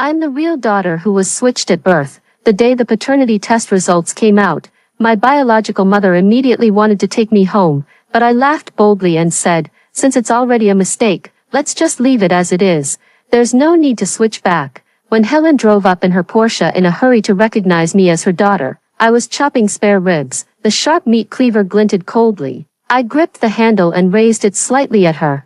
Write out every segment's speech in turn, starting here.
I'm the real daughter who was switched at birth. The day the paternity test results came out, my biological mother immediately wanted to take me home, but I laughed boldly and said, since it's already a mistake, let's just leave it as it is. There's no need to switch back. When Helen drove up in her Porsche in a hurry to recognize me as her daughter, I was chopping spare ribs. The sharp meat cleaver glinted coldly. I gripped the handle and raised it slightly at her.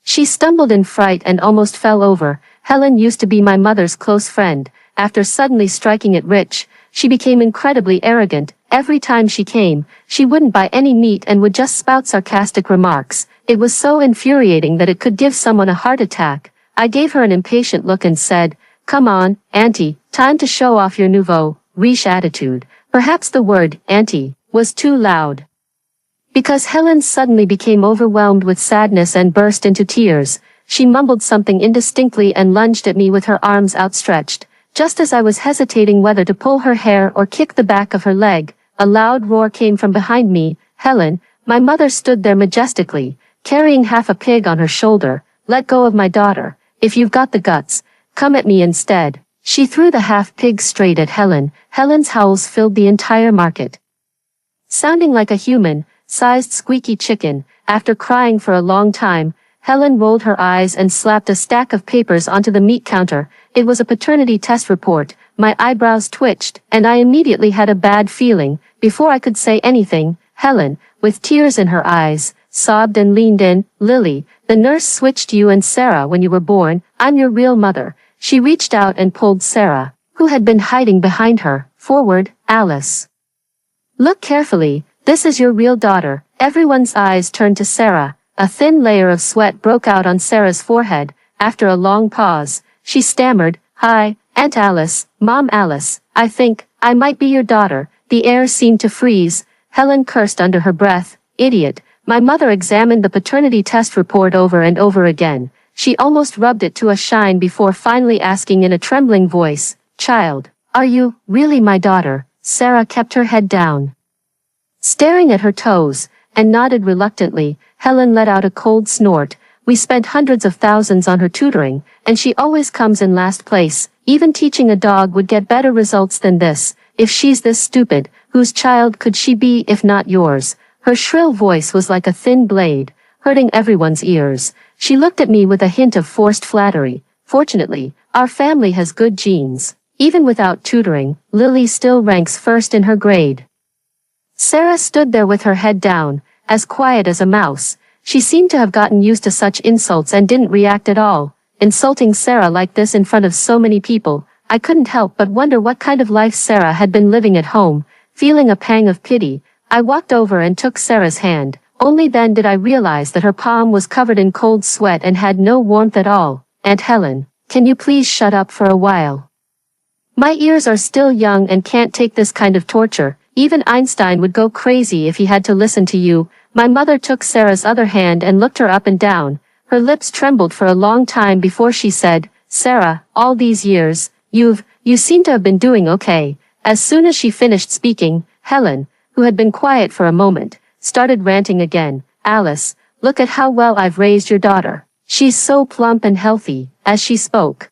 She stumbled in fright and almost fell over. Helen used to be my mother's close friend. After suddenly striking it rich, she became incredibly arrogant. Every time she came, she wouldn't buy any meat and would just spout sarcastic remarks. It was so infuriating that it could give someone a heart attack. I gave her an impatient look and said, "Come on, Auntie, time to show off your nouveau riche attitude." Perhaps the word, auntie, was too loud. Because Helen suddenly became overwhelmed with sadness and burst into tears, she mumbled something indistinctly and lunged at me with her arms outstretched. Just as I was hesitating whether to pull her hair or kick the back of her leg, a loud roar came from behind me. Helen, my mother stood there majestically, carrying half a pig on her shoulder. "Let go of my daughter. If you've got the guts, come at me instead." She threw the half-pig straight at Helen. Helen's howls filled the entire market. Sounding like a human-sized squeaky chicken, after crying for a long time, Helen rolled her eyes and slapped a stack of papers onto the meat counter. It was a paternity test report. My eyebrows twitched, and I immediately had a bad feeling. Before I could say anything, Helen, with tears in her eyes, sobbed and leaned in. "Lily, the nurse switched you and Sarah when you were born. I'm your real mother." She reached out and pulled Sarah, who had been hiding behind her, forward. "Alice, look carefully, this is your real daughter." Everyone's eyes turned to Sarah. A thin layer of sweat broke out on Sarah's forehead. After a long pause, she stammered, "Hi, Aunt Alice, Mom Alice, I think I might be your daughter." The air seemed to freeze. Helen cursed under her breath. "Idiot." My mother examined the paternity test report over and over again. She almost rubbed it to a shine before finally asking in a trembling voice, "Child, are you really my daughter?" Sarah kept her head down, staring at her toes, and nodded reluctantly. Helen let out a cold snort. "We spent hundreds of thousands on her tutoring, and she always comes in last place. Even teaching a dog would get better results than this. If she's this stupid, whose child could she be if not yours?" Her shrill voice was like a thin blade, hurting everyone's ears. She looked at me with a hint of forced flattery. "Fortunately, our family has good genes. Even without tutoring, Lily still ranks first in her grade." Sarah stood there with her head down, as quiet as a mouse. She seemed to have gotten used to such insults and didn't react at all. Insulting Sarah like this in front of so many people, I couldn't help but wonder what kind of life Sarah had been living at home. Feeling a pang of pity, I walked over and took Sarah's hand. Only then did I realize that her palm was covered in cold sweat and had no warmth at all. "Aunt Helen, can you please shut up for a while? My ears are still young and can't take this kind of torture. Even Einstein would go crazy if he had to listen to you." My mother took Sarah's other hand and looked her up and down. Her lips trembled for a long time before she said, "Sarah, all these years, you seem to have been doing okay." As soon as she finished speaking, Helen, who had been quiet for a moment, started ranting again. "Alice, look at how well I've raised your daughter. She's so plump and healthy." As she spoke,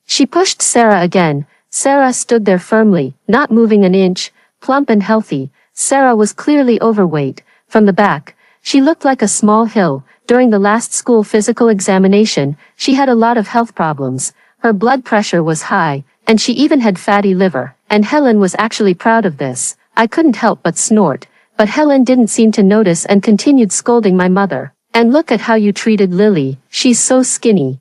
she pushed Sarah again. Sarah stood there firmly, not moving an inch. Plump and healthy. Sarah was clearly overweight. From the back, she looked like a small hill. During the last school physical examination, she had a lot of health problems. Her blood pressure was high, and she even had fatty liver. And Helen was actually proud of this. I couldn't help but snort. But Helen didn't seem to notice and continued scolding my mother. "And look at how you treated Lily. She's so skinny."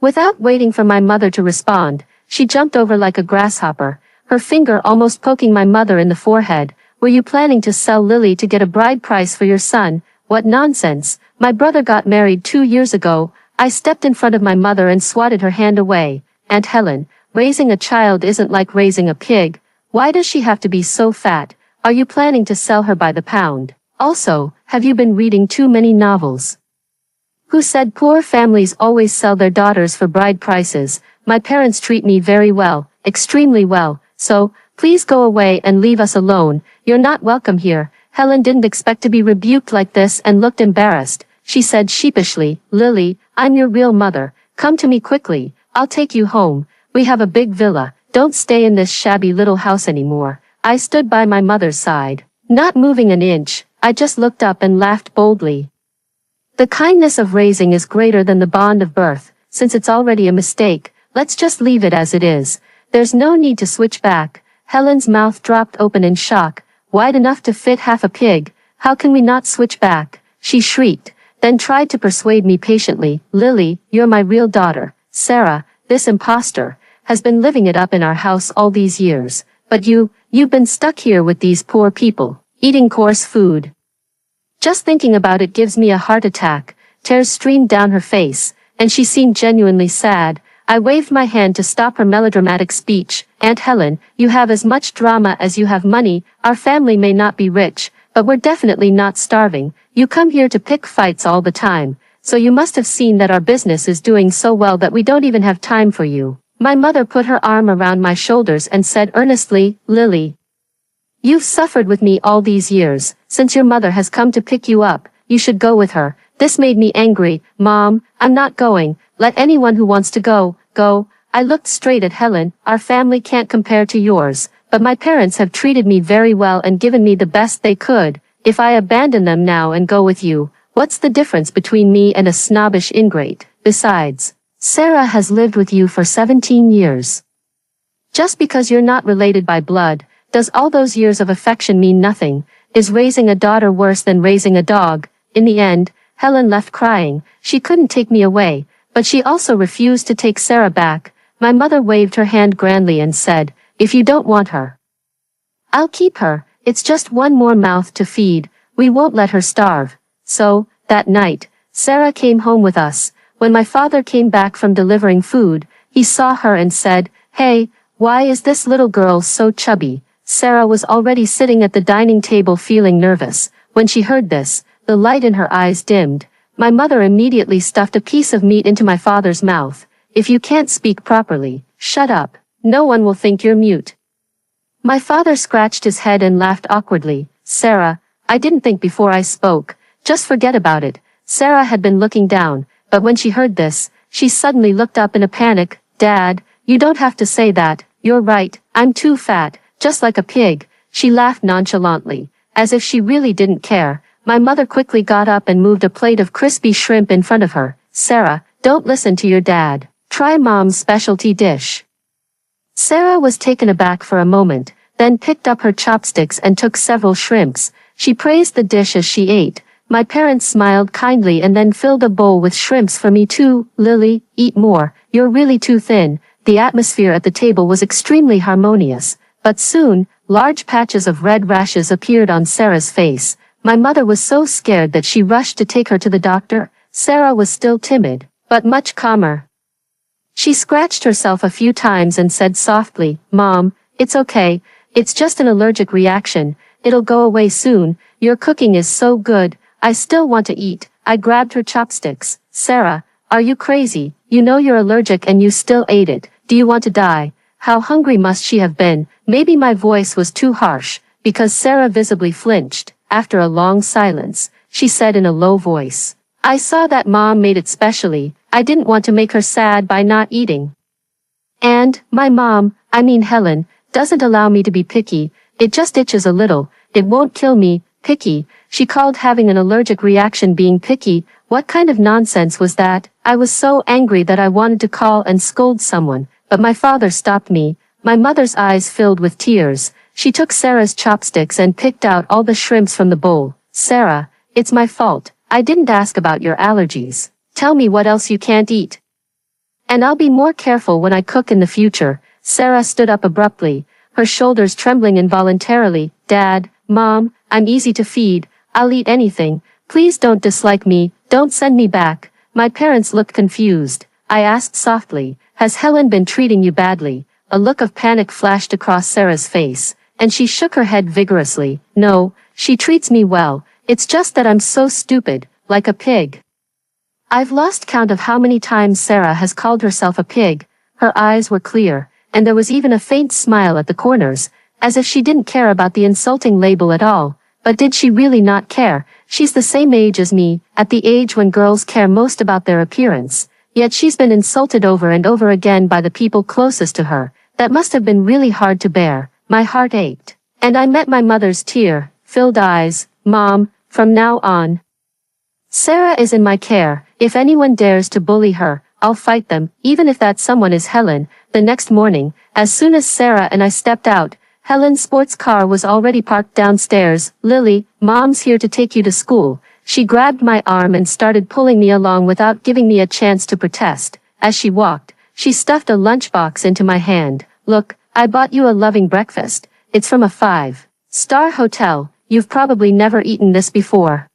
Without waiting for my mother to respond, she jumped over like a grasshopper, her finger almost poking my mother in the forehead. "Were you planning to sell Lily to get a bride price for your son? What nonsense. My brother got married 2 years ago." I stepped in front of my mother and swatted her hand away. "Aunt Helen, raising a child isn't like raising a pig. Why does she have to be so fat? Are you planning to sell her by the pound? Also, have you been reading too many novels? Who said poor families always sell their daughters for bride prices? My parents treat me very well, extremely well, so, please go away and leave us alone. You're not welcome here." Helen didn't expect to be rebuked like this and looked embarrassed. She said sheepishly, "Lily, I'm your real mother. Come to me quickly." I'll take you home. We have a big villa. Don't stay in this shabby little house anymore. I stood by my mother's side, not moving an inch. I just looked up and laughed boldly. The kindness of raising is greater than the bond of birth. Since it's already a mistake, let's just leave it as it is. There's no need to switch back. Helen's mouth dropped open in shock, wide enough to fit half a pig. How can we not switch back? She shrieked, then tried to persuade me patiently. Lily, you're my real daughter. Sarah, this imposter, has been living it up in our house all these years. But you've been stuck here with these poor people, eating coarse food. Just thinking about it gives me a heart attack. Tears streamed down her face, and she seemed genuinely sad. I waved my hand to stop her melodramatic speech. Aunt Helen, you have as much drama as you have money. Our family may not be rich, but we're definitely not starving. You come here to pick fights all the time, so you must have seen that our business is doing so well that we don't even have time for you. My mother put her arm around my shoulders and said earnestly, Lily, you've suffered with me all these years. Since your mother has come to pick you up, you should go with her. This made me angry. Mom, I'm not going. Let anyone who wants to go, go. I looked straight at Helen. Our family can't compare to yours, but my parents have treated me very well and given me the best they could. If I abandon them now and go with you, what's the difference between me and a snobbish ingrate? Besides, Sarah has lived with you for 17 years. Just because you're not related by blood, does all those years of affection mean nothing? Is raising a daughter worse than raising a dog? In the end, Helen left crying. She couldn't take me away, but she also refused to take Sarah back. My mother waved her hand grandly and said, if you don't want her, I'll keep her. It's just one more mouth to feed. We won't let her starve. So, that night, Sarah came home with us. When my father came back from delivering food, he saw her and said, hey, why is this little girl so chubby? Sarah was already sitting at the dining table feeling nervous. When she heard this, the light in her eyes dimmed. My mother immediately stuffed a piece of meat into my father's mouth. If you can't speak properly, shut up. No one will think you're mute. My father scratched his head and laughed awkwardly. Sarah, I didn't think before I spoke. Just forget about it. Sarah had been looking down, but when she heard this, she suddenly looked up in a panic. Dad, you don't have to say that. You're right. I'm too fat. Just like a pig. She laughed nonchalantly, as if she really didn't care. My mother quickly got up and moved a plate of crispy shrimp in front of her. Sarah, don't listen to your dad. Try Mom's specialty dish. Sarah was taken aback for a moment, then picked up her chopsticks and took several shrimps. She praised the dish as she ate. My parents smiled kindly and then filled a bowl with shrimps for me too. Lily, eat more. You're really too thin. The atmosphere at the table was extremely harmonious. But soon, large patches of red rashes appeared on Sarah's face. My mother was so scared that she rushed to take her to the doctor. Sarah was still timid, but much calmer. She scratched herself a few times and said softly, Mom, it's okay. It's just an allergic reaction. It'll go away soon. Your cooking is so good. I still want to eat. I grabbed her chopsticks. Sarah, are you crazy? You know you're allergic and you still ate it. Do you want to die? How hungry must she have been? Maybe my voice was too harsh, because Sarah visibly flinched. After a long silence, she said in a low voice, I saw that Mom made it specially. I didn't want to make her sad by not eating. And, my mom, I mean Helen, doesn't allow me to be picky. It just itches a little. It won't kill me. Picky. She called having an allergic reaction being picky. What kind of nonsense was that? I was so angry that I wanted to call and scold someone, but my father stopped me. My mother's eyes filled with tears. She took Sarah's chopsticks and picked out all the shrimps from the bowl. Sarah, it's my fault. I didn't ask about your allergies. Tell me what else you can't eat. And I'll be more careful when I cook in the future. Sarah stood up abruptly, her shoulders trembling involuntarily. Dad, Mom, I'm easy to feed. I'll eat anything. Please don't dislike me. Don't send me back. My parents looked confused. I asked softly, has Helen been treating you badly? A look of panic flashed across Sarah's face, and she shook her head vigorously. No, she treats me well. It's just that I'm so stupid, like a pig. I've lost count of how many times Sarah has called herself a pig. Her eyes were clear, and there was even a faint smile at the corners, as if she didn't care about the insulting label at all. But did she really not care? She's the same age as me, at the age when girls care most about their appearance. Yet she's been insulted over and over again by the people closest to her. That must have been really hard to bear. My heart ached. And I met my mother's tear-filled eyes. Mom, from now on, Sarah is in my care. If anyone dares to bully her, I'll fight them, even if that someone is Helen. The next morning, as soon as Sarah and I stepped out, Helen's sports car was already parked downstairs. Lily, Mom's here to take you to school. She grabbed my arm and started pulling me along without giving me a chance to protest. As she walked, she stuffed a lunchbox into my hand. Look, I bought you a loving breakfast. It's from a 5-star hotel. You've probably never eaten this before.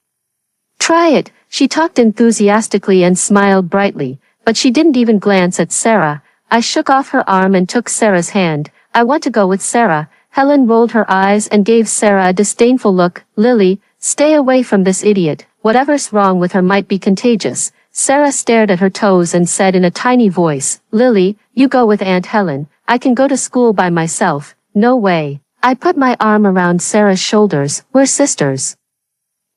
Try it. She talked enthusiastically and smiled brightly, but she didn't even glance at Sarah. I shook off her arm and took Sarah's hand. I want to go with Sarah. Helen rolled her eyes and gave Sarah a disdainful look. Lily, stay away from this idiot. Whatever's wrong with her might be contagious. Sarah stared at her toes and said in a tiny voice, Lily, you go with Aunt Helen. I can go to school by myself. No way. I put my arm around Sarah's shoulders. We're sisters.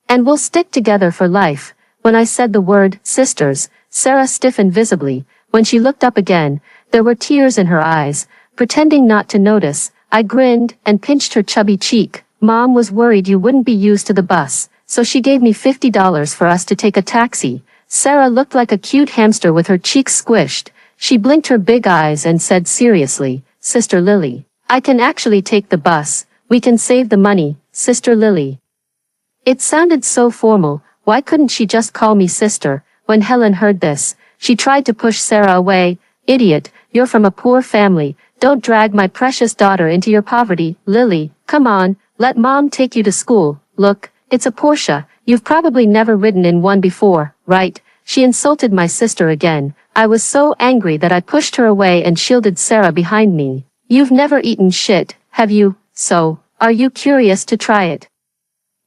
And we'll stick together for life. When I said the word, sisters, Sarah stiffened visibly. When she looked up again, there were tears in her eyes. Pretending not to notice, I grinned and pinched her chubby cheek. Mom was worried you wouldn't be used to the bus, so she gave me $50 for us to take a taxi. Sarah looked like a cute hamster with her cheeks squished. She blinked her big eyes and said seriously, Sister Lily, I can actually take the bus. We can save the money, Sister Lily. It sounded so formal. Why couldn't she just call me sister? When Helen heard this, she tried to push Sarah away. Idiot, you're from a poor family. Don't drag my precious daughter into your poverty. Lily, come on, let Mom take you to school. Look, it's a Porsche. You've probably never ridden in one before, right? She insulted my sister again. I was so angry that I pushed her away and shielded Sarah behind me. You've never eaten shit, have you? So, are you curious to try it?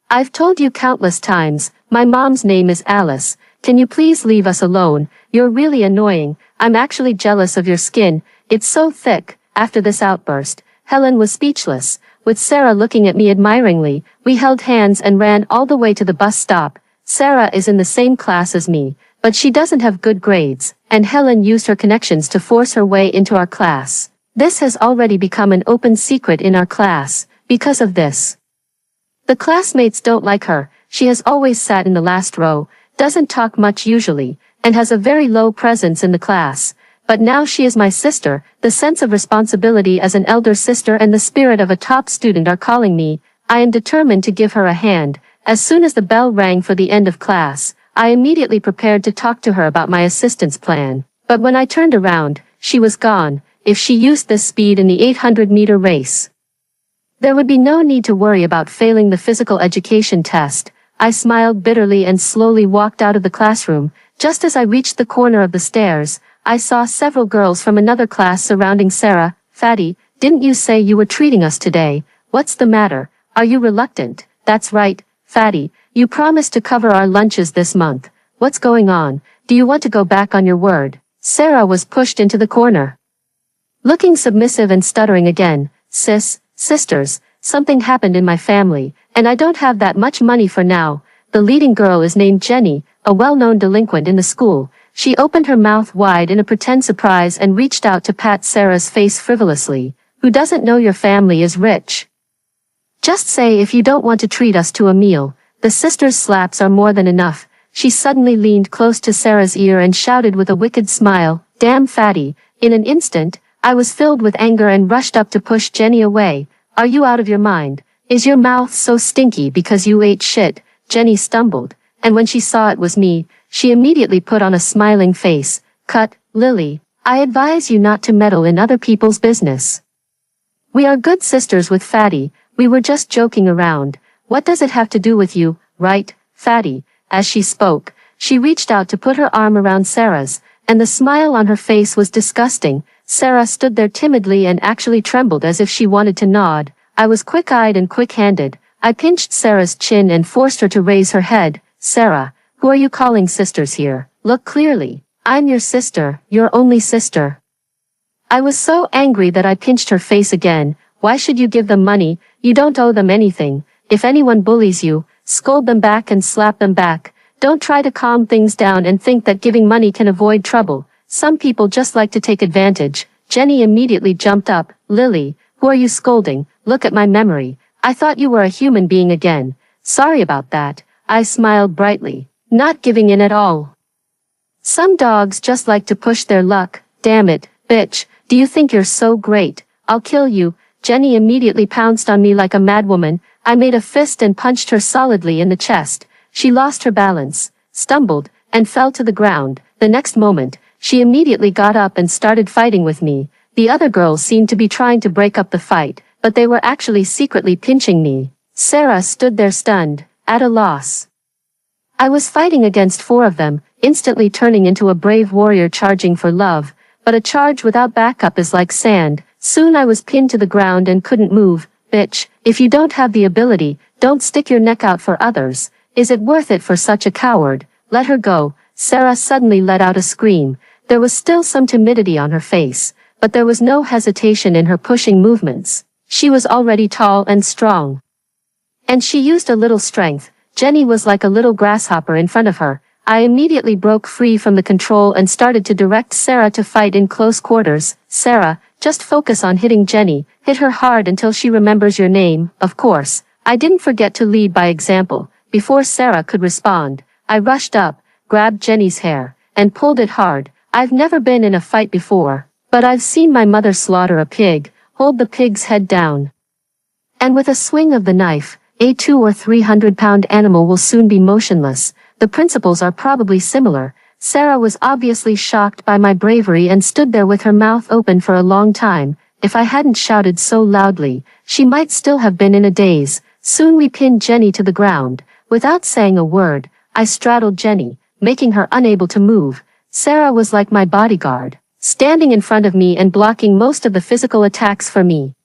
I've told you countless times, my mom's name is Alice. Can you please leave us alone? You're really annoying. I'm actually jealous of your skin. It's so thick. After this outburst, Helen was speechless. With Sarah looking at me admiringly, we held hands and ran all the way to the bus stop. Sarah is in the same class as me, but she doesn't have good grades, and Helen used her connections to force her way into our class. This has already become an open secret in our class. Because of this, the classmates don't like her. She has always sat in the last row, doesn't talk much usually, and has a very low presence in the class. But now she is my sister. The sense of responsibility as an elder sister and the spirit of a top student are calling me. I am determined to give her a hand. As soon as the bell rang for the end of class, I immediately prepared to talk to her about my assistance plan. But when I turned around, she was gone. If she used this speed in the 800-meter race, there would be no need to worry about failing the physical education test. I smiled bitterly and slowly walked out of the classroom. Just as I reached the corner of the stairs, I saw several girls from another class surrounding Sarah. Fatty, didn't you say you were treating us today? What's the matter? Are you reluctant? That's right, Fatty. You promised to cover our lunches this month. What's going on? Do you want to go back on your word? Sarah was pushed into the corner, looking submissive and stuttering again. Sisters, something happened in my family, and I don't have that much money for now. The leading girl is named Jenny, a well-known delinquent in the school. She opened her mouth wide in a pretend surprise and reached out to pat Sarah's face frivolously. Who doesn't know your family is rich? Just say if you don't want to treat us to a meal. The sisters' slaps are more than enough. She suddenly leaned close to Sarah's ear and shouted with a wicked smile, Damn Fatty. In an instant, I was filled with anger and rushed up to push Jenny away. Are you out of your mind? Is your mouth so stinky because you ate shit? Jenny stumbled, and when she saw it was me, she immediately put on a smiling face. Cut, Lily. I advise you not to meddle in other people's business. We are good sisters with Fatty. We were just joking around. What does it have to do with you, right, Fatty? As she spoke, she reached out to put her arm around Sarah's, and the smile on her face was disgusting. Sarah stood there timidly and actually trembled as if she wanted to nod. I was quick-eyed and quick-handed. I pinched Sarah's chin and forced her to raise her head. Sarah, who are you calling sisters here? Look clearly. I'm your sister, your only sister. I was so angry that I pinched her face again. Why should you give them money? You don't owe them anything. If anyone bullies you, scold them back and slap them back. Don't try to calm things down and think that giving money can avoid trouble. Some people just like to take advantage. Jenny immediately jumped up. Lily, who are you scolding? Look at my memory. I thought you were a human being again. Sorry about that. I smiled brightly, not giving in at all. Some dogs just like to push their luck. Damn it, bitch. Do you think you're so great? I'll kill you. Jenny immediately pounced on me like a madwoman. I made a fist and punched her solidly in the chest. She lost her balance, stumbled, and fell to the ground. The next moment, she immediately got up and started fighting with me. The other girls seemed to be trying to break up the fight, but they were actually secretly pinching me. Sarah stood there stunned, at a loss. I was fighting against 4 of them, instantly turning into a brave warrior charging for love, but a charge without backup is like sand. Soon I was pinned to the ground and couldn't move. Bitch, if you don't have the ability, don't stick your neck out for others. Is it worth it for such a coward? Let her go. Sarah suddenly let out a scream. There was still some timidity on her face, but there was no hesitation in her pushing movements. She was already tall and strong. And she used a little strength. Jenny was like a little grasshopper in front of her. I immediately broke free from the control and started to direct Sarah to fight in close quarters. Sarah, just focus on hitting Jenny. Hit her hard until she remembers your name. Of course, I didn't forget to lead by example. Before Sarah could respond, I rushed up, grabbed Jenny's hair, and pulled it hard. I've never been in a fight before, but I've seen my mother slaughter a pig, hold the pig's head down. And with a swing of the knife, a 200 or 300-pound animal will soon be motionless. The principles are probably similar. Sarah was obviously shocked by my bravery and stood there with her mouth open for a long time. If I hadn't shouted so loudly, she might still have been in a daze. Soon we pinned Jenny to the ground. Without saying a word, I straddled Jenny, making her unable to move. Sarah was like my bodyguard, standing in front of me and blocking most of the physical attacks for me.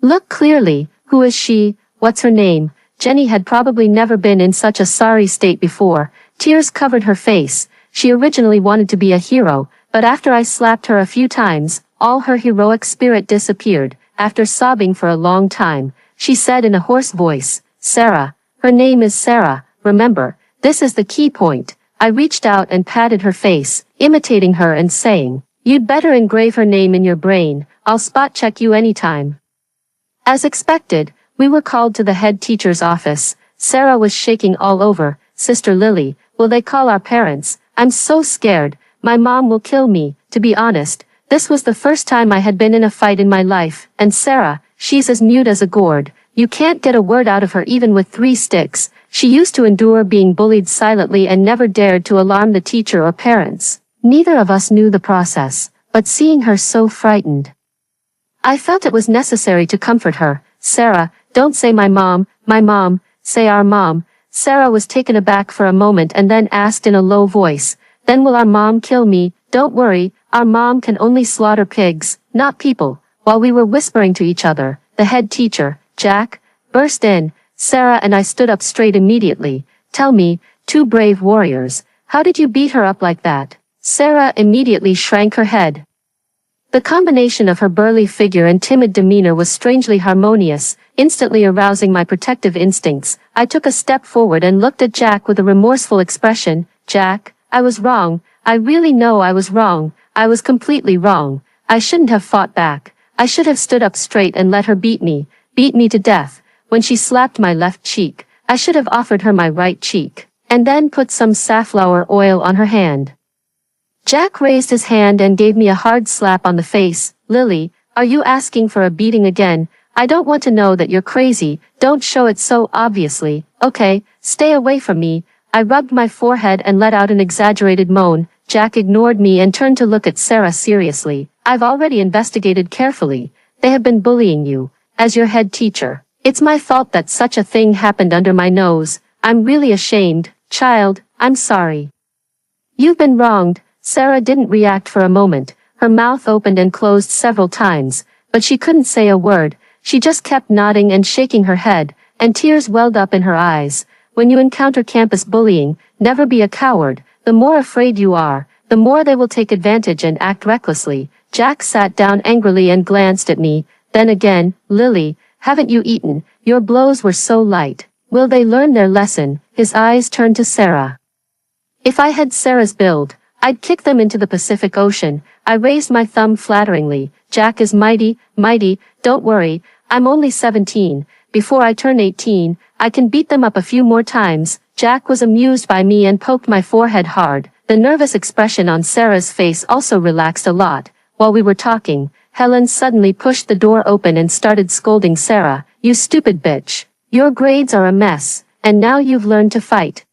Look clearly, who is she? What's her name? Jenny had probably never been in such a sorry state before. Tears covered her face. She originally wanted to be a hero, but after I slapped her a few times, all her heroic spirit disappeared. After sobbing for a long time, she said in a hoarse voice, Sarah. Her name is Sarah. Remember, this is the key point. I reached out and patted her face, imitating her and saying, you'd better engrave her name in your brain. I'll spot check you anytime. As expected, we were called to the head teacher's office. Sarah was shaking all over. Sister Lily, will they call our parents? I'm so scared. My mom will kill me. To be honest, this was the first time I had been in a fight in my life. And Sarah, she's as mute as a gourd. You can't get a word out of her even with 3 sticks. She used to endure being bullied silently and never dared to alarm the teacher or parents. Neither of us knew the process, but seeing her so frightened, I felt it was necessary to comfort her. Sarah, don't say my mom, say our mom. Sarah was taken aback for a moment and then asked in a low voice, then will our mom kill me? Don't worry, our mom can only slaughter pigs, not people. While we were whispering to each other, the head teacher, Jack, burst in. Sarah and I stood up straight immediately. Tell me, 2 brave warriors, how did you beat her up like that? Sarah immediately shrank her head. The combination of her burly figure and timid demeanor was strangely harmonious, instantly arousing my protective instincts. I took a step forward and looked at Jack with a remorseful expression. Jack, I was wrong. I really know I was wrong. I was completely wrong. I shouldn't have fought back. I should have stood up straight and let her beat me to death. When she slapped my left cheek, I should have offered her my right cheek, and then put some safflower oil on her hand. Jack raised his hand and gave me a hard slap on the face. Lily, are you asking for a beating again? I don't want to know that you're crazy. Don't show it so obviously. Okay, stay away from me. I rubbed my forehead and let out an exaggerated moan. Jack ignored me and turned to look at Sarah seriously. I've already investigated carefully. They have been bullying you. As your head teacher, it's my fault that such a thing happened under my nose. I'm really ashamed. Child, I'm sorry. You've been wronged. Sarah didn't react for a moment. Her mouth opened and closed several times, but she couldn't say a word. She just kept nodding and shaking her head, and tears welled up in her eyes. When you encounter campus bullying, never be a coward. The more afraid you are, the more they will take advantage and act recklessly. Jack sat down angrily and glanced at me. Then again, Lily, haven't you eaten? Your blows were so light. Will they learn their lesson? His eyes turned to Sarah. If I had Sarah's build, I'd kick them into the Pacific Ocean. I raised my thumb flatteringly. Jack is mighty, mighty, don't worry, I'm only 17. Before I turn 18, I can beat them up a few more times. Jack was amused by me and poked my forehead hard. The nervous expression on Sarah's face also relaxed a lot. While we were talking, Helen suddenly pushed the door open and started scolding Sarah. You stupid bitch. Your grades are a mess, and now you've learned to fight.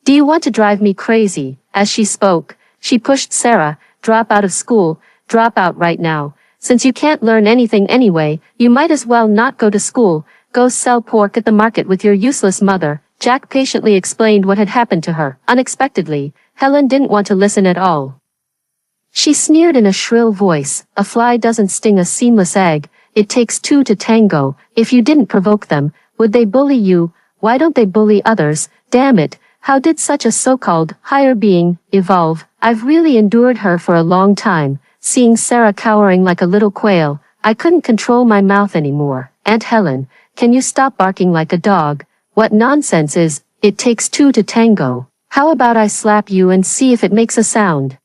Do you want to drive me crazy? As she spoke, she pushed Sarah. Drop out of school, drop out right now. Since you can't learn anything anyway, you might as well not go to school. Go sell pork at the market with your useless mother. Jack patiently explained what had happened to her. Unexpectedly, Helen didn't want to listen at all. She sneered in a shrill voice, a fly doesn't sting a seamless egg, it takes two to tango. If you didn't provoke them, would they bully you? Why don't they bully others? Damn it, how did such a so-called higher being evolve? I've really endured her for a long time. Seeing Sarah cowering like a little quail, I couldn't control my mouth anymore. Aunt Helen, can you stop barking like a dog? What nonsense is, it takes two to tango. How about I slap you and see if it makes a sound?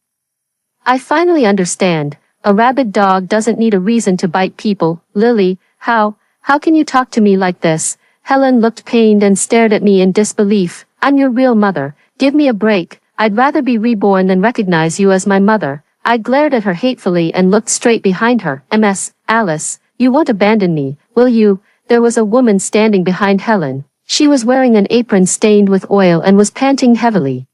I finally understand. A rabid dog doesn't need a reason to bite people. Lily, how can you talk to me like this? Helen looked pained and stared at me in disbelief. I'm your real mother. Give me a break. I'd rather be reborn than recognize you as my mother. I glared at her hatefully and looked straight behind her. Ms. Alice, you won't abandon me, will you? There was a woman standing behind Helen. She was wearing an apron stained with oil and was panting heavily.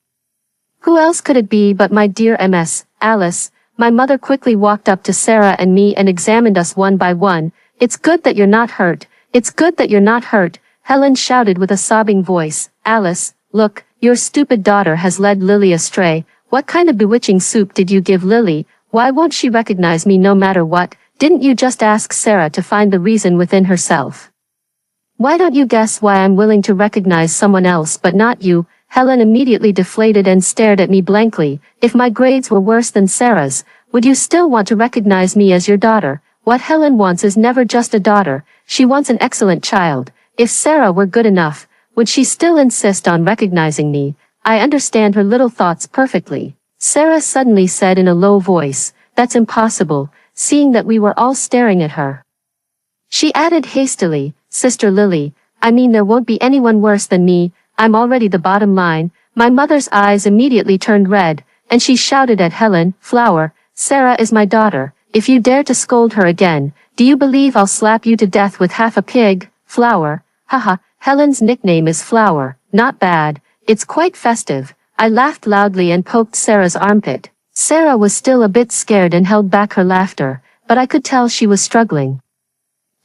Who else could it be but my dear Ms. Alice? My mother quickly walked up to Sarah and me and examined us one by one. It's good that you're not hurt. It's good that you're not hurt, Helen shouted with a sobbing voice. Alice, look, your stupid daughter has led Lily astray. What kind of bewitching soup did you give Lily? Why won't she recognize me no matter what? Didn't you just ask Sarah to find the reason within herself? Why don't you guess why I'm willing to recognize someone else but not you? Helen immediately deflated and stared at me blankly. If my grades were worse than Sarah's, would you still want to recognize me as your daughter? What Helen wants is never just a daughter, she wants an excellent child. If Sarah were good enough, would she still insist on recognizing me? I understand her little thoughts perfectly. Sarah suddenly said in a low voice, that's impossible, seeing that we were all staring at her. She added hastily, Sister Lily, I mean there won't be anyone worse than me, I'm already the bottom line. My mother's eyes immediately turned red, and she shouted at Helen, Flower, Sarah is my daughter, if you dare to scold her again, do you believe I'll slap you to death with half a pig? Flower, haha, Helen's nickname is Flower, not bad. It's quite festive. I laughed loudly and poked Sarah's armpit. Sarah was still a bit scared and held back her laughter, but I could tell she was struggling.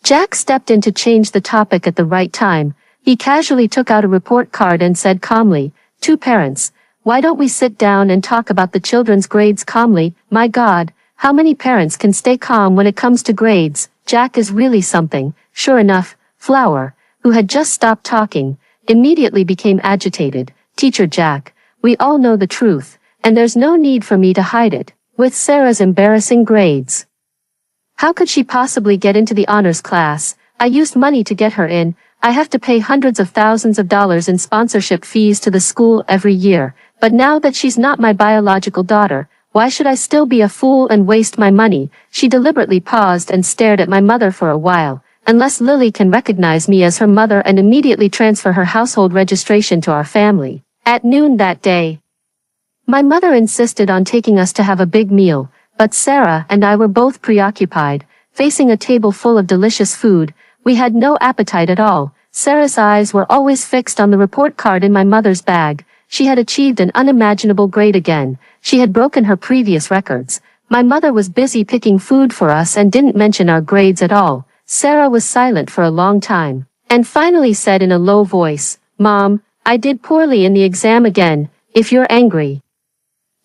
Jack stepped in to change the topic at the right time. He casually took out a report card and said calmly, "To parents, why don't we sit down and talk about the children's grades calmly? My God, how many parents can stay calm when it comes to grades? Jack is really something." Sure enough, Flower, who had just stopped talking, immediately became agitated. Teacher Jack, we all know the truth, and there's no need for me to hide it. With Sarah's embarrassing grades, how could she possibly get into the honors class? I used money to get her in. I have to pay hundreds of thousands of dollars in sponsorship fees to the school every year. But now that she's not my biological daughter, why should I still be a fool and waste my money? She deliberately paused and stared at my mother for a while. Unless Lily can recognize me as her mother and immediately transfer her household registration to our family. At noon that day, my mother insisted on taking us to have a big meal, but Sarah and I were both preoccupied, facing a table full of delicious food. We had no appetite at all. Sarah's eyes were always fixed on the report card in my mother's bag. She had achieved an unimaginable grade again. She had broken her previous records. My mother was busy picking food for us and didn't mention our grades at all. Sarah was silent for a long time, and finally said in a low voice, Mom, I did poorly in the exam again. If you're angry,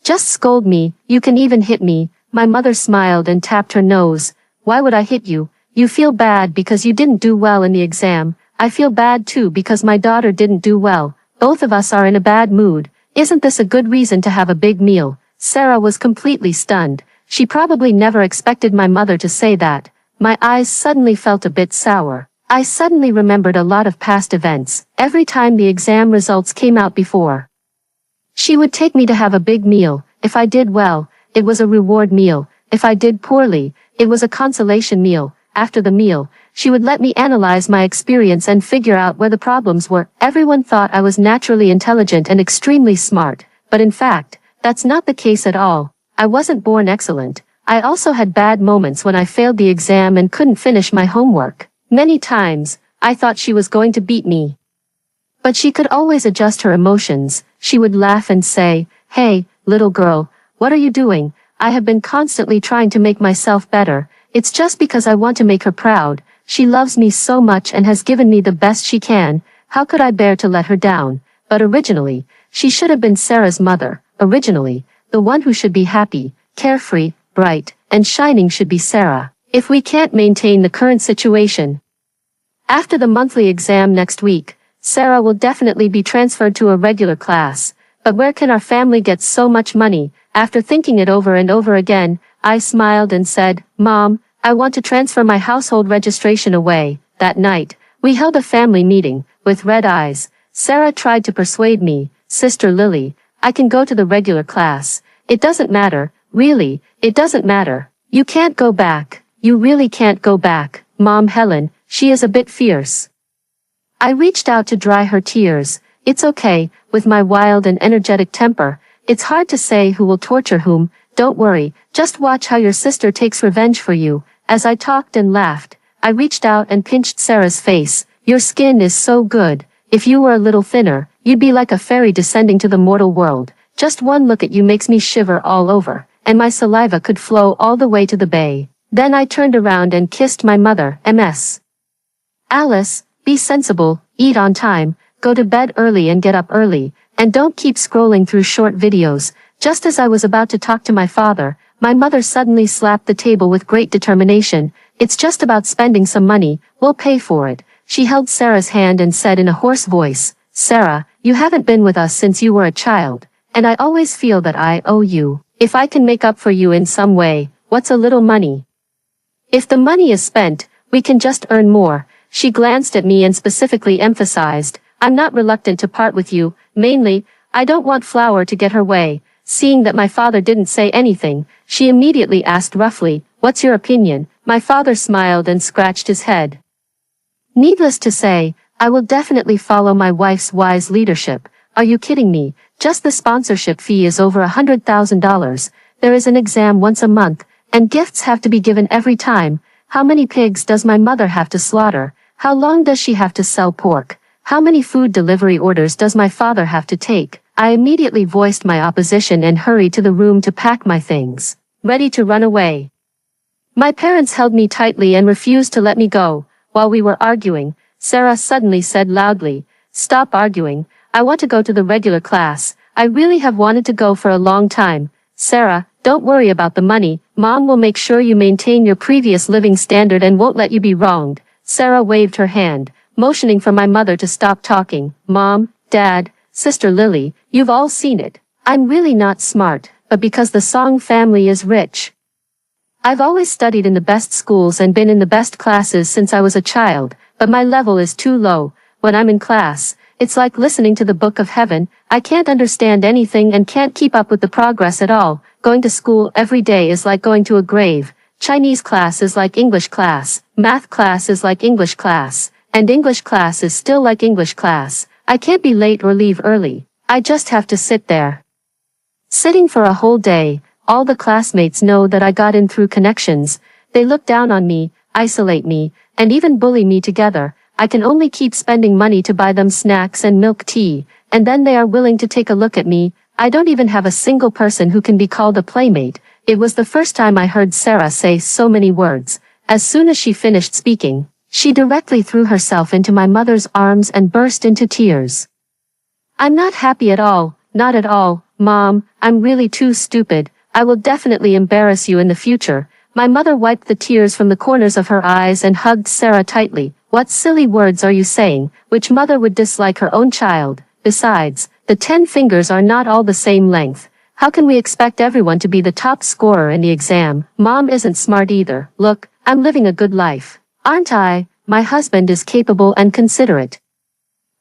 just scold me. You can even hit me. My mother smiled and tapped her nose. Why would I hit you? You feel bad because you didn't do well in the exam. I feel bad too because my daughter didn't do well. Both of us are in a bad mood. Isn't this a good reason to have a big meal? Sarah was completely stunned. She probably never expected my mother to say that. My eyes suddenly felt a bit sour. I suddenly remembered a lot of past events, every time the exam results came out before. She would take me to have a big meal. If I did well, it was a reward meal. If I did poorly, it was a consolation meal. After the meal, she would let me analyze my experience and figure out where the problems were. Everyone thought I was naturally intelligent and extremely smart, but in fact, that's not the case at all. I wasn't born excellent. I also had bad moments when I failed the exam and couldn't finish my homework. Many times, I thought she was going to beat me. But she could always adjust her emotions. She would laugh and say, "Hey, little girl, what are you doing? I have been constantly trying to make myself better. It's just because I want to make her proud. She loves me so much and has given me the best she can. How could I bear to let her down?" But originally, she should have been Sarah's mother. Originally, the one who should be happy, carefree, bright, and shining should be Sarah. If we can't maintain the current situation, after the monthly exam next week, Sarah will definitely be transferred to a regular class. But where can our family get so much money? After thinking it over and over again, I smiled and said, "Mom, I want to transfer my household registration away." That night, we held a family meeting. With red eyes, Sarah tried to persuade me, "Sister Lily, I can go to the regular class. It doesn't matter, really, it doesn't matter. You can't go back. You really can't go back, Mom." Helen, she is a bit fierce. I reached out to dry her tears. It's okay, with my wild and energetic temper, it's hard to say who will torture whom. Don't worry, just watch how your sister takes revenge for you. As I talked and laughed, I reached out and pinched Sarah's face. "Your skin is so good. If you were a little thinner, you'd be like a fairy descending to the mortal world. Just one look at you makes me shiver all over, and my saliva could flow all the way to the bay." Then I turned around and kissed my mother, Ms. Alice, be sensible, eat on time, go to bed early and get up early, and don't keep scrolling through short videos. Just as I was about to talk to my father, my mother suddenly slapped the table with great determination. "It's just about spending some money, we'll pay for it." She held Sarah's hand and said in a hoarse voice, "Sarah, you haven't been with us since you were a child, and I always feel that I owe you. If I can make up for you in some way, what's a little money? If the money is spent, we can just earn more." She glanced at me and specifically emphasized, "I'm not reluctant to part with you. Mainly, I don't want Flower to get her way." Seeing that my father didn't say anything, she immediately asked roughly, "What's your opinion?" My father smiled and scratched his head. "Needless to say, I will definitely follow my wife's wise leadership." "Are you kidding me? Just the sponsorship fee is over $100,000. There is an exam once a month, and gifts have to be given every time. How many pigs does my mother have to slaughter? How long does she have to sell pork? How many food delivery orders does my father have to take?" I immediately voiced my opposition and hurried to the room to pack my things, ready to run away. My parents held me tightly and refused to let me go. While we were arguing, Sarah suddenly said loudly, "Stop arguing, I want to go to the regular class. I really have wanted to go for a long time." "Sarah, don't worry about the money. Mom will make sure you maintain your previous living standard and won't let you be wronged." Sarah waved her hand, motioning for my mother to stop talking. "Mom, Dad, Sister Lily, you've all seen it. I'm really not smart, but because the Song family is rich. I've always studied in the best schools and been in the best classes since I was a child, but my level is too low. When I'm in class, it's like listening to the Book of Heaven. I can't understand anything and can't keep up with the progress at all. Going to school every day is like going to a grave. Chinese class is like English class, math class is like English class, and English class is still like English class. I can't be late or leave early. I just have to sit there. Sitting for a whole day. All the classmates know that I got in through connections. They look down on me, isolate me, and even bully me together. I can only keep spending money to buy them snacks and milk tea, and then they are willing to take a look at me. I don't even have a single person who can be called a playmate. It was the first time I heard Sarah say so many words. As soon as she finished speaking, she directly threw herself into my mother's arms and burst into tears. "I'm not happy at all, not at all, Mom, I'm really too stupid. I will definitely embarrass you in the future." My mother wiped the tears from the corners of her eyes and hugged Sarah tightly. "What silly words are you saying? Which mother would dislike her own child? Besides, the 10 fingers are not all the same length. How can we expect everyone to be the top scorer in the exam? Mom isn't smart either. Look, I'm living a good life. Aren't I? My husband is capable and considerate.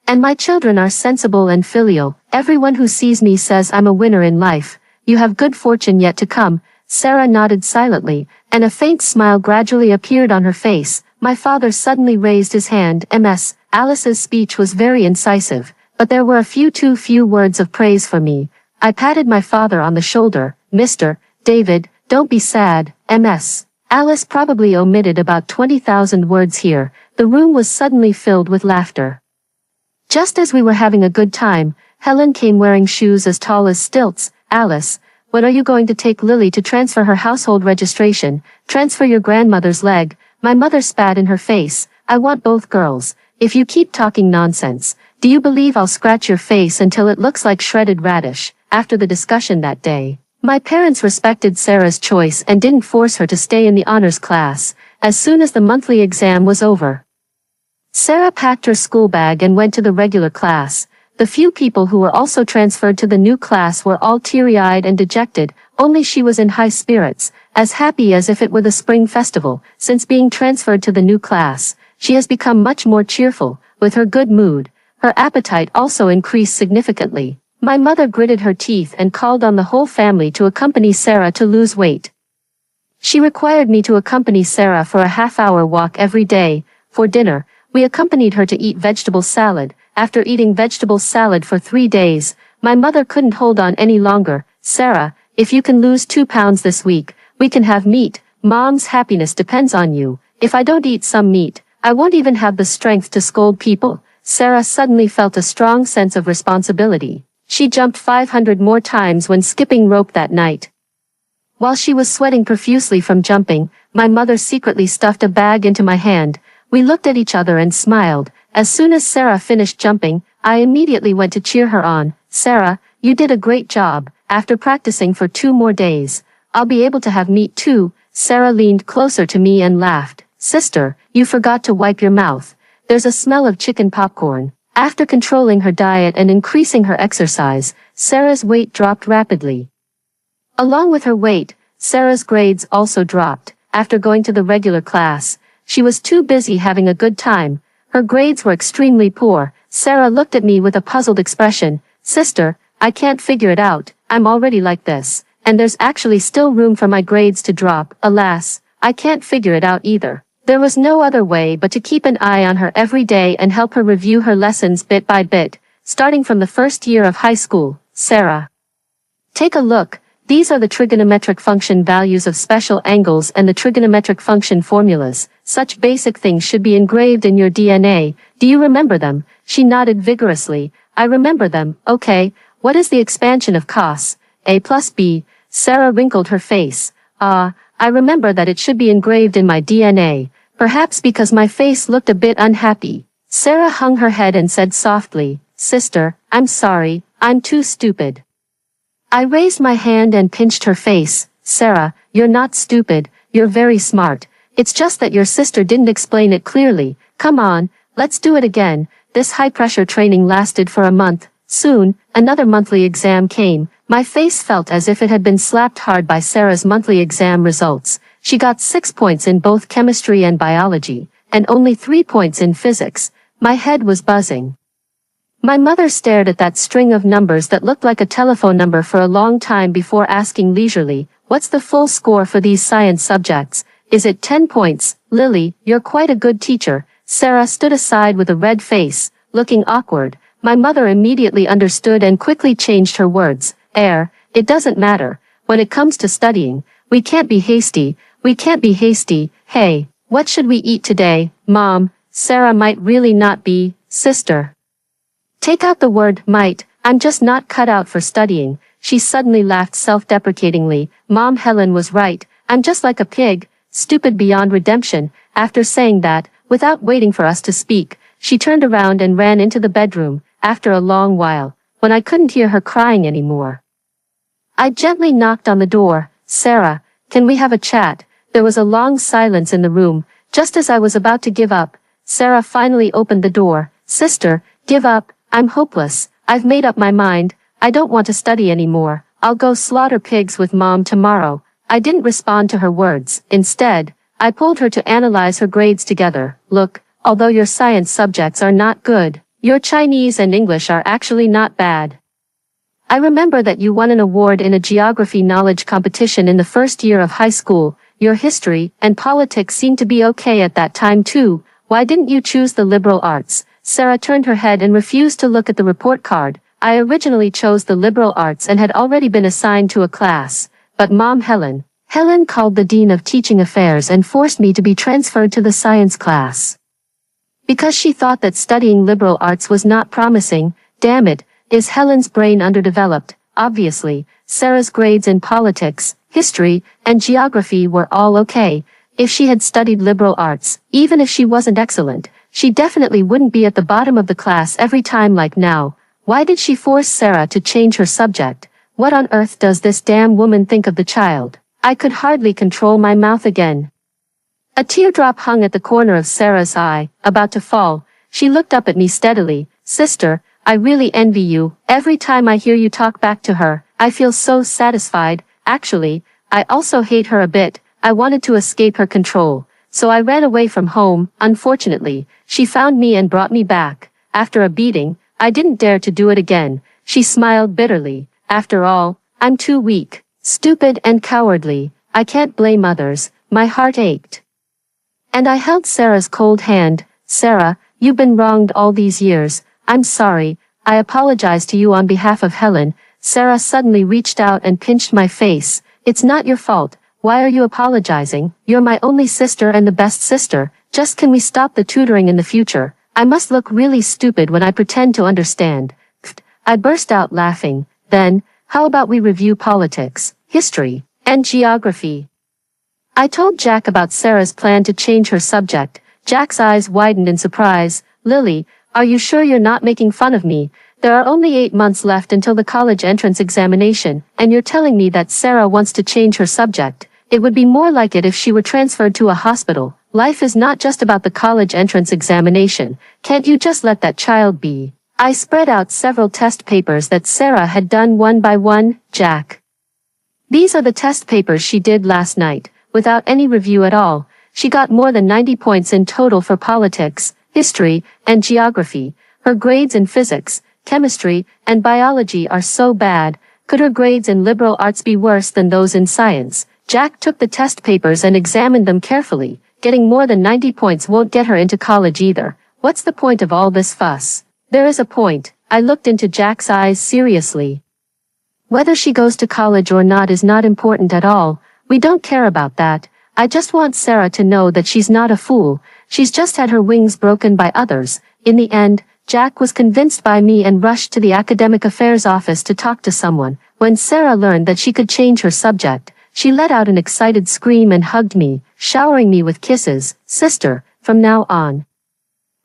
And my children are sensible and filial. Everyone who sees me says I'm a winner in life. You have good fortune yet to come. Sarah nodded silently, and a faint smile gradually appeared on her face. My father suddenly raised his hand. Ms. Alice's speech was very incisive, but there were too few words of praise for me. I patted my father on the shoulder. Mr. David, don't be sad. Ms. Alice probably omitted about 20,000 words here. The room was suddenly filled with laughter. Just as we were having a good time, Helen came wearing shoes as tall as stilts. Alice, when are you going to take Lily to transfer her household registration? Transfer your grandmother's leg. My mother spat in her face. I want both girls. If you keep talking nonsense, do you believe I'll scratch your face until it looks like shredded radish? After the discussion that day, my parents respected Sarah's choice and didn't force her to stay in the honors class. As soon as the monthly exam was over, Sarah packed her school bag and went to the regular class. The few people who were also transferred to the new class were all teary-eyed and dejected. Only she was in high spirits, as happy as if it were the spring festival. Since being transferred to the new class, she has become much more cheerful. With her good mood, her appetite also increased significantly. My mother gritted her teeth and called on the whole family to accompany Sarah to lose weight. She required me to accompany Sarah for a half-hour walk every day. For dinner, we accompanied her to eat vegetable salad. After eating vegetable salad for 3 days, my mother couldn't hold on any longer. Sarah, if you can lose 2 pounds this week, we can have meat. Mom's happiness depends on you. If I don't eat some meat, I won't even have the strength to scold people. Sarah suddenly felt a strong sense of responsibility. She jumped 500 more times when skipping rope that night. While she was sweating profusely from jumping, my mother secretly stuffed a bag into my hand. We looked at each other and smiled. As soon as Sarah finished jumping, I immediately went to cheer her on. Sarah, you did a great job. After practicing for 2 more days, I'll be able to have meat too. Sarah leaned closer to me and laughed. Sister, you forgot to wipe your mouth. There's a smell of chicken popcorn. After controlling her diet and increasing her exercise, Sarah's weight dropped rapidly. Along with her weight, Sarah's grades also dropped. After going to the regular class, she was too busy having a good time. Her grades were extremely poor. Sarah looked at me with a puzzled expression. Sister, I can't figure it out. I'm already like this, and there's actually still room for my grades to drop. Alas, I can't figure it out either. There was no other way but to keep an eye on her every day and help her review her lessons bit by bit, starting from the first year of high school. Sarah, take a look. These are the trigonometric function values of special angles and the trigonometric function formulas. Such basic things should be engraved in your DNA. Do you remember them? She nodded vigorously. I remember them. Okay, what is the expansion of cos A plus B? Sarah wrinkled her face. I remember that it should be engraved in my DNA. Perhaps because my face looked a bit unhappy. Sarah hung her head and said softly, Sister, I'm sorry, I'm too stupid. I raised my hand and pinched her face. Sarah, you're not stupid, you're very smart. It's just that your sister didn't explain it clearly. Come on, let's do it again. This high-pressure training lasted for a month. Soon, another monthly exam came. My face felt as if it had been slapped hard by Sarah's monthly exam results. She got 6 points in both chemistry and biology, and only 3 points in physics. My head was buzzing. My mother stared at that string of numbers that looked like a telephone number for a long time before asking leisurely, what's the full score for these science subjects? Is it 10 points? Lily, you're quite a good teacher. Sarah stood aside with a red face, looking awkward. My mother immediately understood and quickly changed her words. It doesn't matter. When it comes to studying, we can't be hasty. Hey, what should we eat today, Mom? Sarah might really not be. Sister, take out the word might. I'm just not cut out for studying. She suddenly laughed self-deprecatingly. Mom, Helen was right. I'm just like a pig, stupid beyond redemption. After saying that, without waiting for us to speak, she turned around and ran into the bedroom. After a long while, when I couldn't hear her crying anymore, I gently knocked on the door. Sarah, can we have a chat? There was a long silence in the room. Just as I was about to give up, Sarah finally opened the door. Sister, give up. I'm hopeless. I've made up my mind. I don't want to study anymore. I'll go slaughter pigs with Mom tomorrow. I didn't respond to her words. Instead, I pulled her to analyze her grades together. Look, although your science subjects are not good, your Chinese and English are actually not bad. I remember that you won an award in a geography knowledge competition in the first year of high school. Your history and politics seemed to be okay at that time too. Why didn't you choose the liberal arts? Sarah turned her head and refused to look at the report card. I originally chose the liberal arts and had already been assigned to a class. But Mom Helen called the Dean of Teaching Affairs and forced me to be transferred to the science class. Because she thought that studying liberal arts was not promising. Damn it, is Helen's brain underdeveloped? Obviously, Sarah's grades in politics, history, and geography were all okay. If she had studied liberal arts, even if she wasn't excellent, she definitely wouldn't be at the bottom of the class every time like now. Why did she force Sarah to change her subject? What on earth does this damn woman think of the child? I could hardly control my mouth again. A teardrop hung at the corner of Sarah's eye, about to fall. She looked up at me steadily. Sister, I really envy you. Every time I hear you talk back to her, I feel so satisfied. Actually, I also hate her a bit. I wanted to escape her control, so I ran away from home. Unfortunately, she found me and brought me back. After a beating, I didn't dare to do it again. She smiled bitterly. After all, I'm too weak, stupid and cowardly. I can't blame others. My heart ached. And I held Sarah's cold hand. Sarah, you've been wronged all these years. I'm sorry. I apologize to you on behalf of Helen. Sarah suddenly reached out and pinched my face. It's not your fault. Why are you apologizing? You're my only sister and the best sister. Just can we stop the tutoring in the future? I must look really stupid when I pretend to understand. I burst out laughing. Then, how about we review politics, history, and geography? I told Jack about Sarah's plan to change her subject. Jack's eyes widened in surprise. Lily, are you sure you're not making fun of me? There are only 8 months left until the college entrance examination, and you're telling me that Sarah wants to change her subject. It would be more like it if she were transferred to a hospital. Life is not just about the college entrance examination. Can't you just let that child be? I spread out several test papers that Sarah had done one by one. Jack. These are the test papers she did last night, without any review at all. She got more than 90 points in total for politics, history, and geography. Her grades in physics, chemistry, and biology are so bad. Could her grades in liberal arts be worse than those in science? Jack took the test papers and examined them carefully. Getting more than 90 points won't get her into college either. What's the point of all this fuss? There is a point. I looked into Jack's eyes seriously. Whether she goes to college or not is not important at all. We don't care about that. I just want Sarah to know that she's not a fool. She's just had her wings broken by others. In the end, Jack was convinced by me and rushed to the academic affairs office to talk to someone. When Sarah learned that she could change her subject, she let out an excited scream and hugged me, showering me with kisses. Sister, from now on,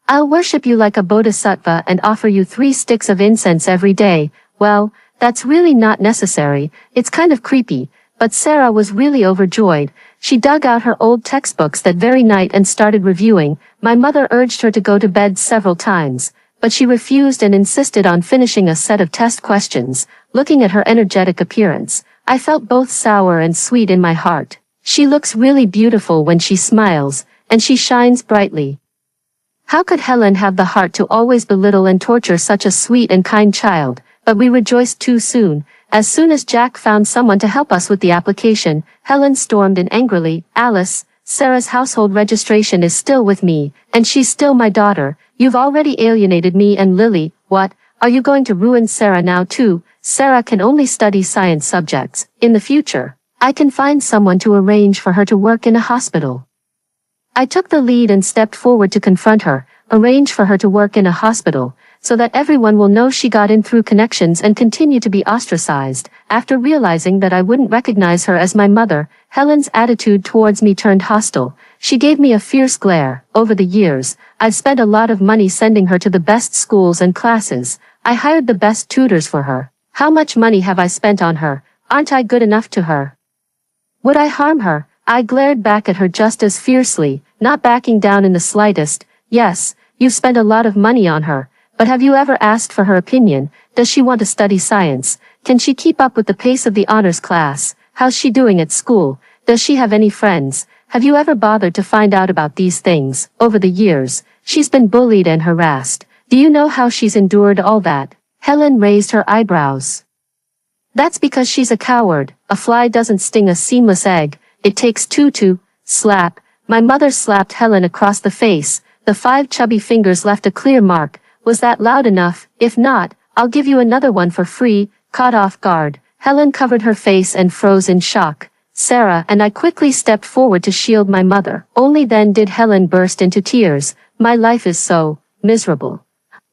I'll worship you like a bodhisattva and offer you 3 sticks of incense every day. Well, that's really not necessary. It's kind of creepy. But Sarah was really overjoyed. She dug out her old textbooks that very night and started reviewing. My mother urged her to go to bed several times, but she refused and insisted on finishing a set of test questions. Looking at her energetic appearance, I felt both sour and sweet in my heart. She looks really beautiful when she smiles, and she shines brightly. How could Helen have the heart to always belittle and torture such a sweet and kind child? But we rejoiced too soon. As soon as Jack found someone to help us with the application, Helen stormed in angrily. Alice, Sarah's household registration is still with me, and she's still my daughter. You've already alienated me and Lily. What? Are you going to ruin Sarah now too? Sarah can only study science subjects. In the future, I can find someone to arrange for her to work in a hospital. I took the lead and stepped forward to confront her. Arrange for her to work in a hospital, so that everyone will know she got in through connections and continue to be ostracized. After realizing that I wouldn't recognize her as my mother, Helen's attitude towards me turned hostile. She gave me a fierce glare. Over the years, I've spent a lot of money sending her to the best schools and classes. I hired the best tutors for her. How much money have I spent on her? Aren't I good enough to her? Would I harm her? I glared back at her just as fiercely, not backing down in the slightest. Yes, you've spent a lot of money on her. But have you ever asked for her opinion? Does she want to study science? Can she keep up with the pace of the honors class? How's she doing at school? Does she have any friends? Have you ever bothered to find out about these things? Over the years, she's been bullied and harassed. Do you know how she's endured all that? Helen raised her eyebrows. That's because she's a coward. A fly doesn't sting a seamless egg. It takes two to slap. My mother slapped Helen across the face. The 5 chubby fingers left a clear mark. Was that loud enough? If not, I'll give you another one for free. Caught off guard, Helen covered her face and froze in shock. Sarah and I quickly stepped forward to shield my mother. Only then did Helen burst into tears. My life is so miserable.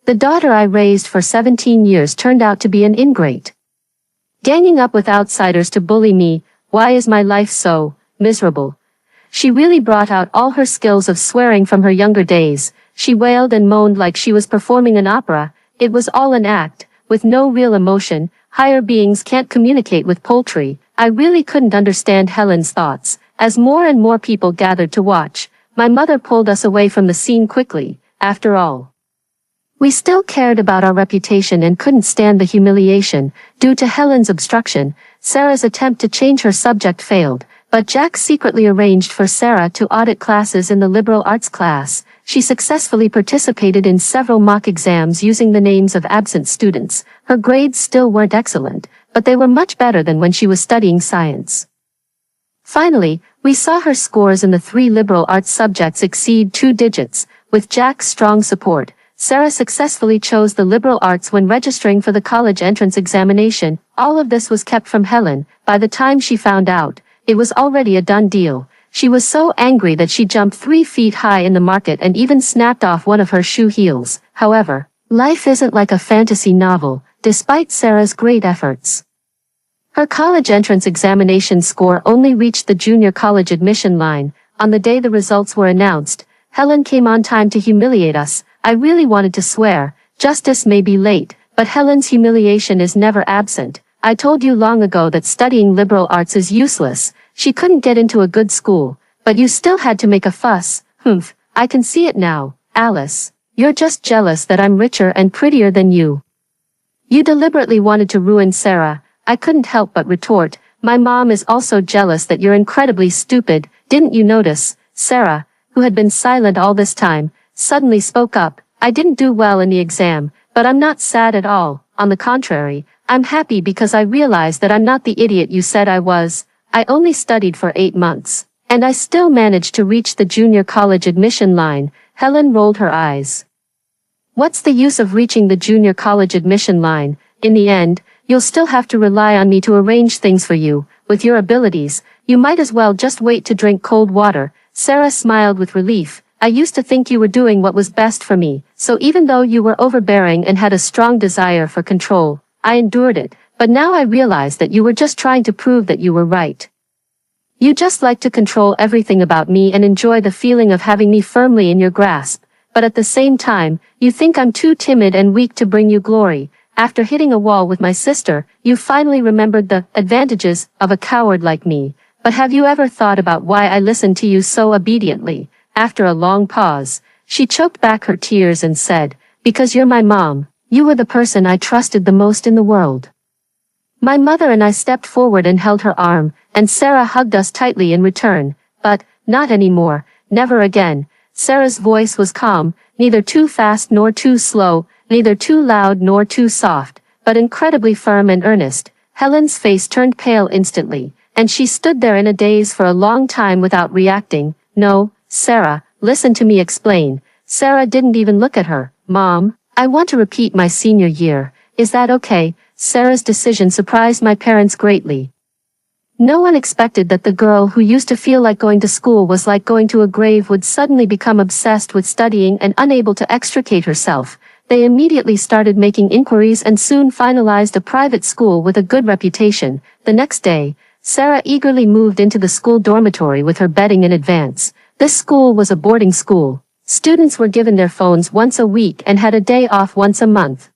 The daughter I raised for 17 years turned out to be an ingrate. Ganging up with outsiders to bully me. Why is my life so miserable? She really brought out all her skills of swearing from her younger days. She wailed and moaned like she was performing an opera. It was all an act, with no real emotion. Higher beings can't communicate with poultry. I really couldn't understand Helen's thoughts. As more and more people gathered to watch, my mother pulled us away from the scene quickly. After all, we still cared about our reputation and couldn't stand the humiliation. Due to Helen's obstruction, Sarah's attempt to change her subject failed, but Jack secretly arranged for Sarah to audit classes in the liberal arts class. She successfully participated in several mock exams using the names of absent students. Her grades still weren't excellent, but they were much better than when she was studying science. Finally, we saw her scores in the 3 liberal arts subjects exceed 2 digits. With Jack's strong support, Sarah successfully chose the liberal arts when registering for the college entrance examination. All of this was kept from Helen. By the time she found out, it was already a done deal. She was so angry that she jumped 3 feet high in the market and even snapped off one of her shoe heels. However, life isn't like a fantasy novel, despite Sarah's great efforts. Her college entrance examination score only reached the junior college admission line. On the day the results were announced, Helen came on time to humiliate us. I really wanted to swear. Justice may be late, but Helen's humiliation is never absent. I told you long ago that studying liberal arts is useless. She couldn't get into a good school, but you still had to make a fuss. Humph, I can see it now. Alice, you're just jealous that I'm richer and prettier than you. You deliberately wanted to ruin Sarah. I couldn't help but retort, my mom is also jealous that you're incredibly stupid. Didn't you notice? Sarah, who had been silent all this time, suddenly spoke up. I didn't do well in the exam, but I'm not sad at all. On the contrary, I'm happy because I realized that I'm not the idiot you said I was. I only studied for 8 months, and I still managed to reach the junior college admission line. Helen rolled her eyes. What's the use of reaching the junior college admission line? In the end, you'll still have to rely on me to arrange things for you. With your abilities, you might as well just wait to drink cold water. Sarah smiled with relief. I used to think you were doing what was best for me, so even though you were overbearing and had a strong desire for control, I endured it. But now I realize that you were just trying to prove that you were right. You just like to control everything about me and enjoy the feeling of having me firmly in your grasp. But at the same time, you think I'm too timid and weak to bring you glory. After hitting a wall with my sister, you finally remembered the advantages of a coward like me. But have you ever thought about why I listened to you so obediently? After a long pause, she choked back her tears and said, because you're my mom. You were the person I trusted the most in the world. My mother and I stepped forward and held her arm, and Sarah hugged us tightly in return. But, not anymore, never again. Sarah's voice was calm, neither too fast nor too slow, neither too loud nor too soft, but incredibly firm and earnest. Helen's face turned pale instantly, and she stood there in a daze for a long time without reacting. No, Sarah, listen to me explain. Sarah didn't even look at her. Mom, I want to repeat my senior year. Is that okay? Sarah's decision surprised my parents greatly. No one expected that the girl who used to feel like going to school was like going to a grave would suddenly become obsessed with studying and unable to extricate herself. They immediately started making inquiries and soon finalized a private school with a good reputation. The next day, Sarah eagerly moved into the school dormitory with her bedding in advance. This school was a boarding school. Students were given their phones once a week and had a day off once a month.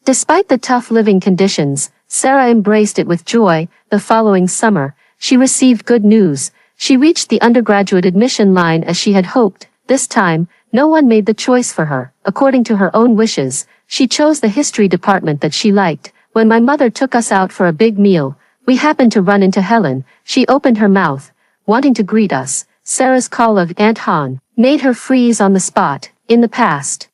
Despite the tough living conditions, Sarah embraced it with joy. The following summer, she received good news. She reached the undergraduate admission line as she had hoped. This time, no one made the choice for her. According to her own wishes, she chose the history department that she liked. When my mother took us out for a big meal, we happened to run into Helen. She opened her mouth, wanting to greet us. Sarah's call of Aunt Han made her freeze on the spot. In the past,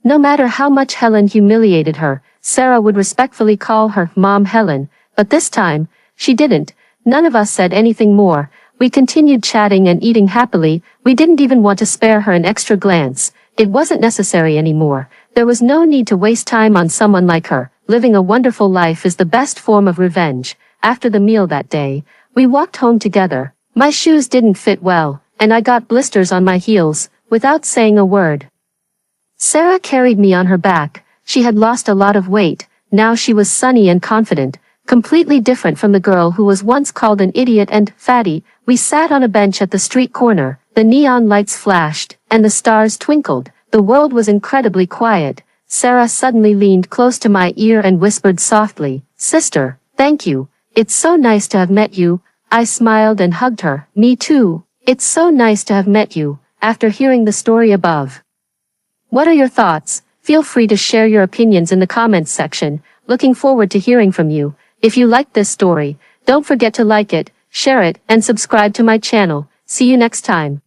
no matter how much Helen humiliated her, Sarah would respectfully call her Mom Helen, but this time, she didn't. None of us said anything more. We continued chatting and eating happily. We didn't even want to spare her an extra glance. It wasn't necessary anymore. There was no need to waste time on someone like her. Living a wonderful life is the best form of revenge. After the meal that day, we walked home together. My shoes didn't fit well, and I got blisters on my heels, without saying a word. Sarah carried me on her back. She had lost a lot of weight. Now she was sunny and confident, completely different from the girl who was once called an idiot and fatty. We sat on a bench at the street corner. The neon lights flashed, and the stars twinkled. The world was incredibly quiet. Sarah suddenly leaned close to my ear and whispered softly, "Sister, thank you. It's so nice to have met you." I smiled and hugged her. Me too. It's so nice to have met you. After hearing the story above, what are your thoughts? Feel free to share your opinions in the comments section. Looking forward to hearing from you. If you liked this story, don't forget to like it, share it, and subscribe to my channel. See you next time.